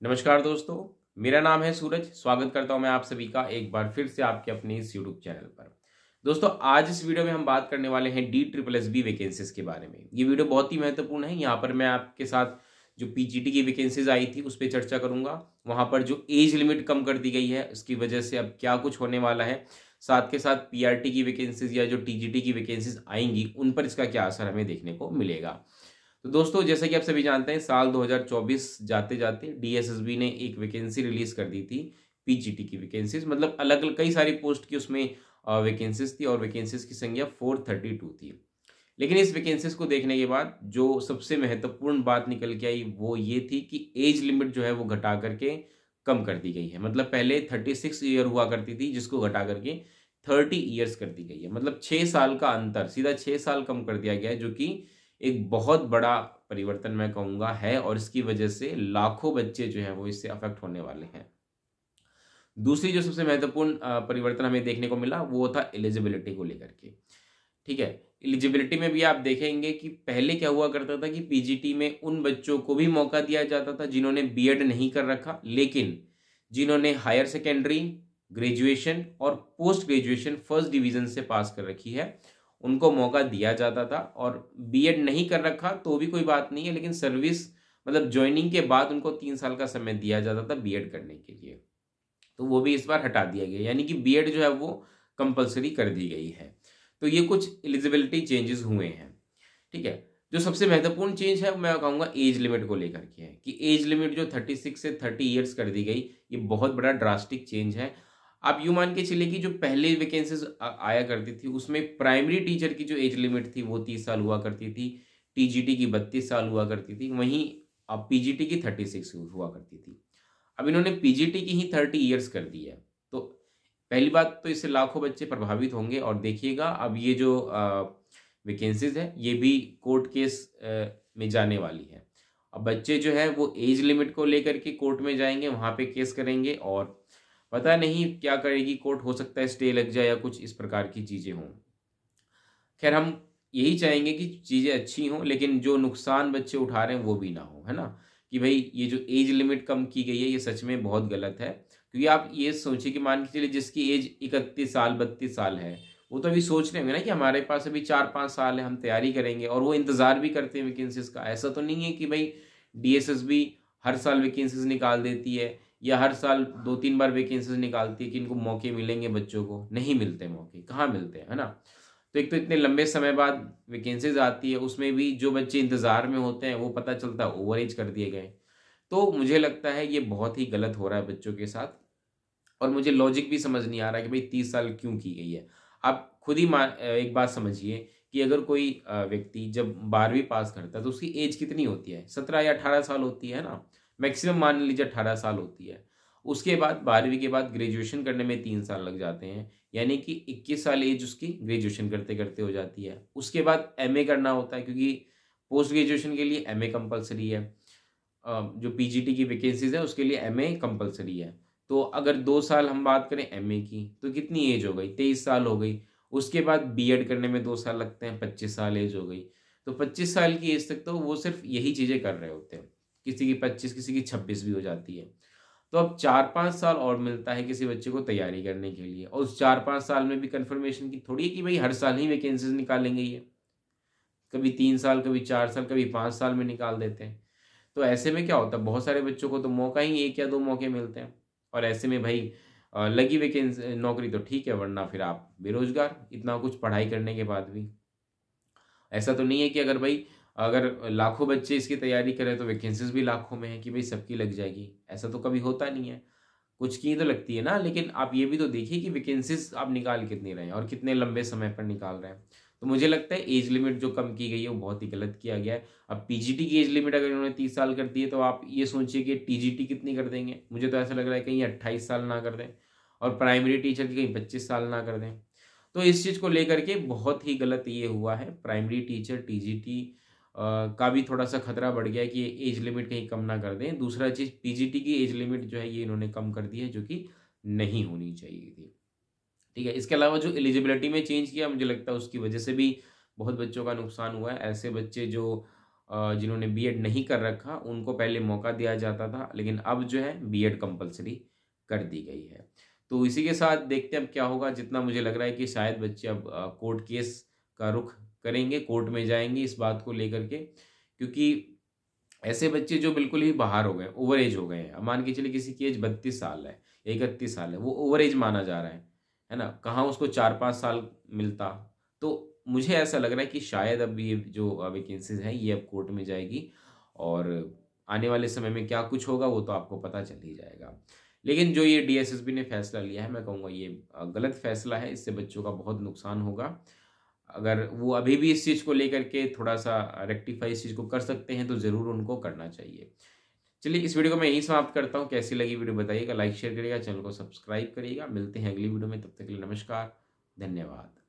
नमस्कार दोस्तों, मेरा नाम है सूरज। स्वागत करता हूं मैं आप सभी का एक बार फिर से आपके अपने इस यूट्यूब चैनल पर। दोस्तों, आज इस वीडियो में हम बात करने वाले हैं DSSB वैकेंसीज के बारे में। ये वीडियो बहुत ही महत्वपूर्ण है। यहाँ पर मैं आपके साथ जो पीजीटी की वैकेंसीज आई थी उस पर चर्चा करूंगा। वहां पर जो एज लिमिट कम कर दी गई है उसकी वजह से अब क्या कुछ होने वाला है, साथ के साथ पीआरटी की वैकेंसीज या जो टीजीटी की वैकेंसीज आएंगी उन पर इसका क्या असर हमें देखने को मिलेगा। तो दोस्तों, जैसा कि आप सभी जानते हैं, साल 2024 जाते जाते डीएसएसबी ने एक वैकेंसी रिलीज कर दी थी, पीजीटी की वैकेंसीज। मतलब अलग अलग कई सारी पोस्ट की उसमें वैकेंसीज थी और वैकेंसीज की संख्या 432 थी। लेकिन इस वैकेंसीज को देखने के बाद जो सबसे महत्वपूर्ण बात निकल के आई वो ये थी कि एज लिमिट जो है वो घटा करके कम कर दी गई है। मतलब पहले 36 ईयर हुआ करती थी, जिसको घटा करके 30 ईयर्स कर दी गई है। मतलब 6 साल का अंतर, सीधा 6 साल कम कर दिया गया है, जो कि एक बहुत बड़ा परिवर्तन मैं कहूँगा है। और इसकी वजह से लाखों बच्चे जो हैं वो इससे अफेक्ट होने वाले हैं। दूसरी जो सबसे महत्वपूर्ण परिवर्तन हमें देखने को मिला वो था एलिजिबिलिटी को लेकर के। ठीक है, एलिजिबिलिटी में भी आप देखेंगे कि पहले क्या हुआ करता था कि पीजीटी में उन बच्चों को भी मौका दिया जाता था जिन्होंने बीएड नहीं कर रखा, लेकिन जिन्होंने हायर सेकेंडरी, ग्रेजुएशन और पोस्ट ग्रेजुएशन फर्स्ट डिवीजन से पास कर रखी है उनको मौका दिया जाता था। और बीएड नहीं कर रखा तो भी कोई बात नहीं है, लेकिन सर्विस मतलब ज्वाइनिंग के बाद उनको 3 साल का समय दिया जाता था बीएड करने के लिए। तो वो भी इस बार हटा दिया गया, यानी कि बीएड जो है वो कंपलसरी कर दी गई है। तो ये कुछ एलिजिबिलिटी चेंजेस हुए हैं। ठीक है, जो सबसे महत्वपूर्ण चेंज है मैं कहूँगा एज लिमिट को लेकर के है कि एज लिमिट जो 36 से 30 ईयर्स कर दी गई, ये बहुत बड़ा ड्रास्टिक चेंज है। आप यूँ मान के चलिए कि जो पहले वैकेंसीज आया करती थी उसमें प्राइमरी टीचर की जो एज लिमिट थी वो 30 साल हुआ करती थी, टीजीटी की 32 साल हुआ करती थी, वहीं अब पीजीटी की 36 हुआ करती थी। अब इन्होंने पीजीटी की ही 30 ईयर्स कर दी है। तो पहली बात तो इससे लाखों बच्चे प्रभावित होंगे। और देखिएगा अब ये जो वैकेंसीज है ये भी कोर्ट केस में जाने वाली है। अब बच्चे जो है वो एज लिमिट को लेकर के कोर्ट में जाएंगे, वहाँ पे केस करेंगे और पता नहीं क्या करेगी कोर्ट। हो सकता है स्टे लग जाए या कुछ इस प्रकार की चीज़ें हों। खैर, हम यही चाहेंगे कि चीज़ें अच्छी हों, लेकिन जो नुकसान बच्चे उठा रहे हैं वो भी ना हो, है ना। कि भाई ये जो एज लिमिट कम की गई है ये सच में बहुत गलत है। क्योंकि आप ये सोचिए कि मान के चलिए जिसकी एज 31 साल 32 साल है, वो तो अभी सोच रहे होंगे ना कि हमारे पास अभी 4-5 साल है, हम तैयारी करेंगे। और वो इंतज़ार भी करते हैं वैकेंसीज का। ऐसा तो नहीं है कि भाई डीएसएसबी हर साल वैकेंसीज निकाल देती है या हर साल 2-3 बार वैकेंसीज निकालती है कि इनको मौके मिलेंगे। बच्चों को नहीं मिलते मौके, कहाँ मिलते हैं, है ना। तो एक तो इतने लंबे समय बाद वैकेंसीज आती है, उसमें भी जो बच्चे इंतज़ार में होते हैं वो पता चलता है ओवर एज कर दिए गए। तो मुझे लगता है ये बहुत ही गलत हो रहा है बच्चों के साथ। और मुझे लॉजिक भी समझ नहीं आ रहा कि भाई 30 साल क्यों की गई है। आप खुद ही एक बात समझिए कि अगर कोई व्यक्ति जब 12वीं पास करता है तो उसकी एज कितनी होती है, 17 या 18 साल होती है ना। मैक्सिमम मान लीजिए 18 साल होती है। उसके बाद 12वीं के बाद ग्रेजुएशन करने में 3 साल लग जाते हैं, यानी कि 21 साल एज उसकी ग्रेजुएशन करते करते हो जाती है। उसके बाद एमए करना होता है, क्योंकि पोस्ट ग्रेजुएशन के लिए एमए कंपलसरी है। जो पीजीटी की वैकेंसीज है उसके लिए एमए कंपलसरी है। तो अगर 2 साल हम बात करें एमए की तो कितनी एज हो गई, 23 साल हो गई। उसके बाद बीएड करने में 2 साल लगते हैं, 25 साल एज हो गई। तो 25 साल की एज तक तो वो सिर्फ यही चीज़ें कर रहे होते हैं। किसी की 25, किसी की 26 भी हो जाती है। तो अब 4-5 साल और मिलता है किसी बच्चे को तैयारी करने के लिए। और उस 4-5 साल में भी कन्फर्मेशन की थोड़ी है कि भाई हर साल ही वैकेंसीज निकालेंगे। ये कभी 3 साल, कभी 4 साल, कभी 5 साल में निकाल देते हैं। तो ऐसे में क्या होता है, बहुत सारे बच्चों को तो मौका ही 1 या 2 मौके मिलते हैं। और ऐसे में भाई लगी वैकेंसी नौकरी तो ठीक है, वरना फिर आप बेरोजगार, इतना कुछ पढ़ाई करने के बाद भी। ऐसा तो नहीं है कि अगर लाखों बच्चे इसकी तैयारी करें तो वैकेंसीज भी लाखों में है कि भाई सबकी लग जाएगी। ऐसा तो कभी होता नहीं है, कुछ की तो लगती है ना। लेकिन आप ये भी तो देखिए कि वैकेंसीज आप निकाल कितनी रहे हैं और कितने लंबे समय पर निकाल रहे हैं। तो मुझे लगता है एज लिमिट जो कम की गई है वो बहुत ही गलत किया गया है। अब पीजीटी की एज लिमिट अगर इन्होंने 30 साल कर दी है तो आप ये सोचिए कि टीजीटी कितनी कर देंगे। मुझे तो ऐसा लग रहा है कहीं 28 साल ना कर दें, और प्राइमरी टीचर की कहीं 25 साल ना कर दें। तो इस चीज़ को लेकर के बहुत ही गलत ये हुआ है। प्राइमरी टीचर टीजीटी का भी थोड़ा सा खतरा बढ़ गया है कि एज लिमिट कहीं कम ना कर दें। दूसरा चीज़, पीजीटी की एज लिमिट जो है ये इन्होंने कम कर दी है, जो कि नहीं होनी चाहिए थी। ठीक है, इसके अलावा जो एलिजिबिलिटी में चेंज किया, मुझे लगता है उसकी वजह से भी बहुत बच्चों का नुकसान हुआ है। ऐसे बच्चे जो जिन्होंने बीएड नहीं कर रखा उनको पहले मौका दिया जाता था, लेकिन अब जो है बीएड कंपलसरी कर दी गई है। तो इसी के साथ देखते हैं अब क्या होगा। जितना मुझे लग रहा है कि शायद बच्चे अब कोर्ट केस का रुख करेंगे, कोर्ट में जाएंगे इस बात को लेकर के, क्योंकि ऐसे बच्चे जो बिल्कुल ही बाहर हो गए, ओवर एज हो गए हैं। अब मान के चलिए किसी की एज 32 साल है, 31 साल है, वो ओवर एज माना जा रहा है ना। कहाँ उसको 4-5 साल मिलता। तो मुझे ऐसा लग रहा है कि शायद अब ये जो वैकेंसीज हैं ये अब कोर्ट में जाएगी, और आने वाले समय में क्या कुछ होगा वो तो आपको पता चल ही जाएगा। लेकिन जो ये डीएसएसबी ने फैसला लिया है, मैं कहूँगा ये गलत फैसला है। इससे बच्चों का बहुत नुकसान होगा। अगर वो अभी भी इस चीज़ को लेकर के थोड़ा सा रेक्टिफाई इस चीज़ को कर सकते हैं तो ज़रूर उनको करना चाहिए। चलिए इस वीडियो को मैं यहीं समाप्त करता हूँ। कैसी लगी वीडियो बताइएगा, लाइक शेयर करिएगा, चैनल को सब्सक्राइब करिएगा। मिलते हैं अगली वीडियो में, तब तक के लिए नमस्कार, धन्यवाद।